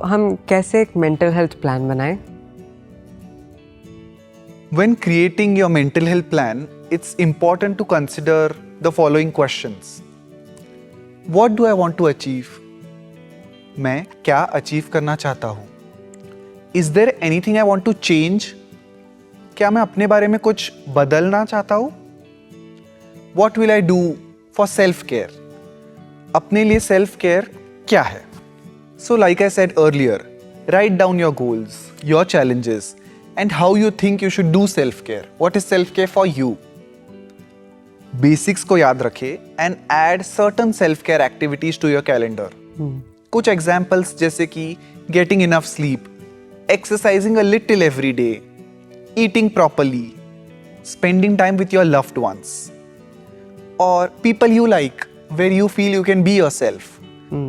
हम कैसे एक मेंटल हेल्थ प्लान बनाएं? When creating your mental health plan, it's important to consider the following questions. What do I want to achieve? मैं क्या achieve करना चाहता हूँ? Is there anything I want to change? क्या मैं अपने बारे में कुछ बदलना चाहता हूँ? What will I do for self-care? अपने लिए self-care क्या है? So like I said earlier, write down your goals, your challenges, and how you think you should do self-care. What is self-care for you? Basics को याद रखें and add certain self-care activities to your calendar. कुछ examples जैसे कि getting enough sleep, exercising a little every day, eating properly, spending time with your loved ones, or people you like where you feel you can be yourself,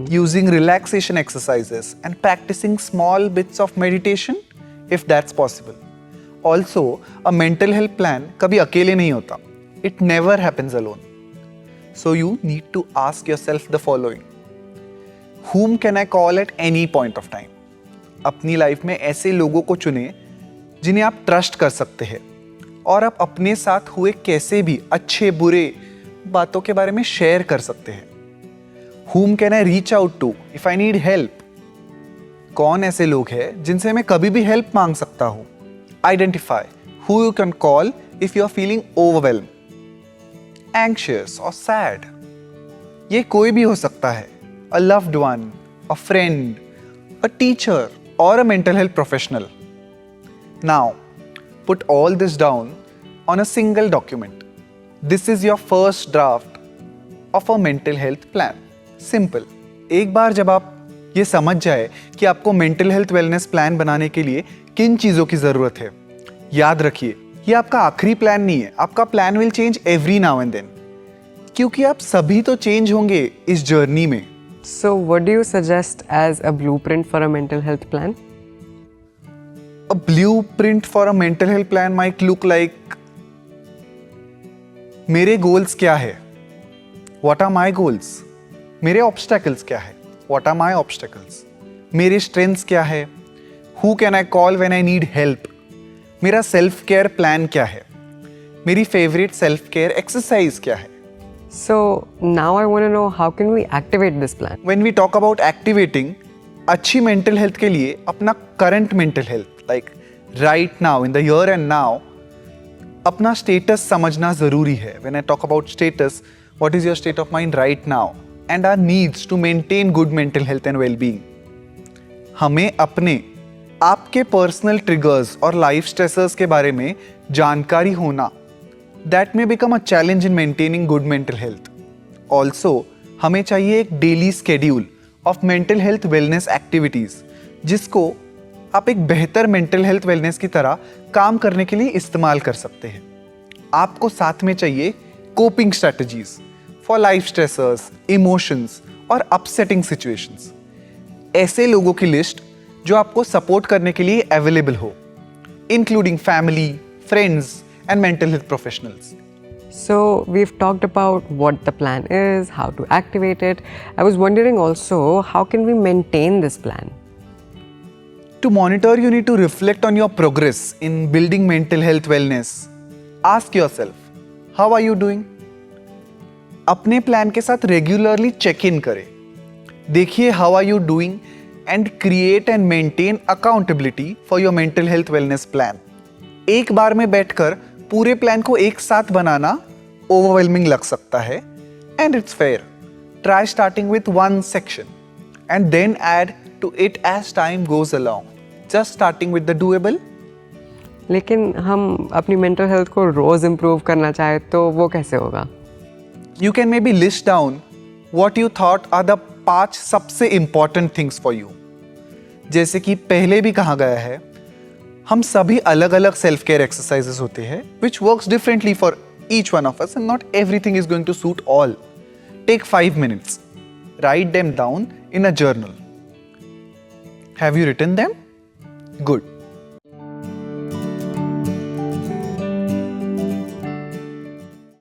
using relaxation exercises and practicing small bits of meditation if that's possible. Also, a mental health plan कभी अकेले नहीं होता. It never happens alone. So you need to ask yourself the following. Whom can I call at any point of time? अपनी life में ऐसे लोगों को चुनें जिन्हें आप ट्रस्ट कर सकते हैं और आप अपने साथ हुए कैसे भी अच्छे बुरे बातों के बारे में शेयर कर सकते हैं. Whom can I reach out to if I need help? कौन ऐसे लोग हैं जिनसे मैं कभी भी हेल्प मांग सकता हूं? Identify who you can call if you are feeling overwhelmed, anxious or sad. ये कोई भी हो सकता है. A loved one, a friend, a teacher or a mental health professional. Now, put all this down on a single document. This is your first draft of a mental health plan. Simple. एक बार जब आप ये समझ जाए कि आपको mental health wellness plan बनाने के लिए किन चीज़ों की ज़रूरत है, याद रखिए ये आपका आखिरी प्लान नहीं है. आपका plan will change every now and then, क्योंकि आप सभी तो चेंज होंगे इस जर्नी में. So what do you suggest as a blueprint for a mental health plan? A blueprint for a mental health plan might look like मेरे goals क्या है? What are my goals? मेरे ऑब्स्टेकल्स क्या है? What are my obstacles? मेरे strengths क्या है? Who can I call when I need help? मेरा सेल्फ केयर प्लान क्या है? मेरी फेवरेट सेल्फ केयर एक्सरसाइज क्या है? So now I want to know, how can we activate this plan? When we talk about activating, अच्छी mental health के लिए अपना current mental health like right now in the here and now अपना status समझना जरूरी है. When I talk about status, what is your state of mind right now? And our needs to maintain good mental health and well-being. हमें अपने आपके personal triggers और life stressors के बारे में जानकारी होना that may become a challenge in maintaining good mental health. Also, हमें चाहिए एक daily schedule of mental health wellness activities जिसको आप एक बेहतर मेंटल हेल्थ वेलनेस की तरह काम करने के लिए इस्तेमाल कर सकते हैं. आपको साथ में चाहिए coping strategies for life stressors, emotions और अपसेटिंग सिचुएशंस. ऐसे लोगों की लिस्ट जो आपको सपोर्ट करने के लिए अवेलेबल हो, including family, friends and mental health professionals. So we've talked about what the plan is, how to activate it. I was wondering also, how can we maintain this plan? To monitor, you need to reflect on your progress in building mental health wellness. Ask yourself, how are you doing? अपने plan के साथ regularly check in करें. देखिए how are you doing and create and maintain accountability for your mental health wellness plan. एक बार में बैठकर पूरे plan को एक साथ बनाना ओवरवेलमिंग लग सकता है and it's fair. Try starting with one section and then add to it as time goes along. Just starting with the doable. लेकिन हम अपनी मेंटल हेल्थ को रोज इम्प्रूव करना चाहे तो वो कैसे होगा? You can maybe list down what you thought are the 5 सबसे important things for you. जैसे कि पहले भी कहा गया है, हम सभी अलग अलग सेल्फ केयर एक्सरसाइजेस होते हैं which works differently for each one of us and not everything is going to suit all. Take 5 minutes. Write them down in a journal. Have you written them? Good.